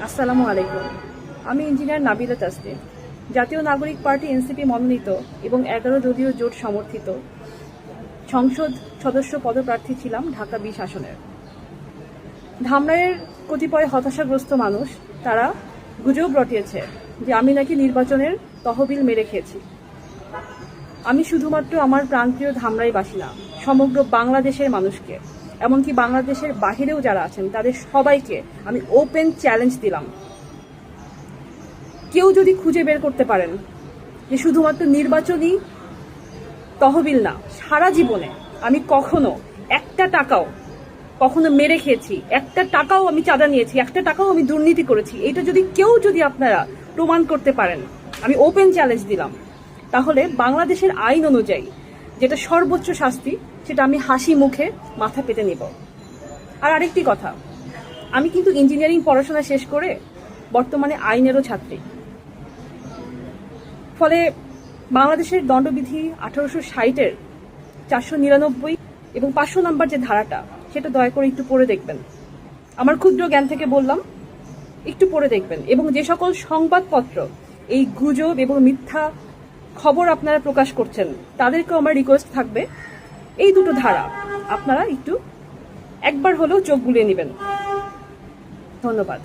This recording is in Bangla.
আসসালামু আলাইকুম। আমি ইঞ্জিনিয়ার নাবিলা তাসনিম, জাতীয় নাগরিক পার্টি এনসিপি মনোনীত এবং 11 দলীয় জোট সমর্থিত সংসদ সদস্য পদপ্রার্থী ছিলাম ঢাকা 20 আসনের। ধামরাইয়ের কতিপয় হতাশাগ্রস্ত মানুষ তারা গুজব রটিয়েছে যে আমি নাকি নির্বাচনের তহবিল মেরে খেয়েছি। আমি শুধুমাত্র আমার প্রান্তীয় ধামরাইবাসী না, সমগ্র বাংলাদেশের মানুষকে, এমনকি বাংলাদেশের বাহিরেও যারা আছেন তাদের সবাইকে আমি ওপেন চ্যালেঞ্জ দিলাম, কেউ যদি খুঁজে বের করতে পারেন যে শুধুমাত্র নির্বাচনী তহবিল না, সারা জীবনে আমি কখনো একটা টাকাও কখনো মেরে খেয়েছি, একটা টাকাও আমি চাঁদা নিয়েছি, একটা টাকাও আমি দুর্নীতি করেছি, এটা যদি আপনারা প্রমাণ করতে পারেন, আমি ওপেন চ্যালেঞ্জ দিলাম, তাহলে বাংলাদেশের আইন অনুযায়ী যেটা সর্বোচ্চ শাস্তি সেটা আমি হাসি মুখে মাথা পেতে নিব। আর আরেকটি কথা, আমি কিন্তু ইঞ্জিনিয়ারিং পড়াশোনা শেষ করে বর্তমানে আইনেরও ছাত্রী। ফলে বাংলাদেশের দণ্ডবিধি 1860-এর 499 এবং 500 নম্বর যে ধারাটা, সেটা দয়া করে একটু পড়ে দেখবেন। আমার ক্ষুদ্র জ্ঞান থেকে বললাম, একটু পড়ে দেখবেন। এবং যে সকল সংবাদপত্র এই গুজব এবং মিথ্যা খবর আপনারা প্রকাশ করছেন, তাদেরকেও আমার রিকোয়েস্ট থাকবে এই দুটো ধারা আপনারা একটু একবার হলেও চোখ বুলিয়ে নেবেন। ধন্যবাদ।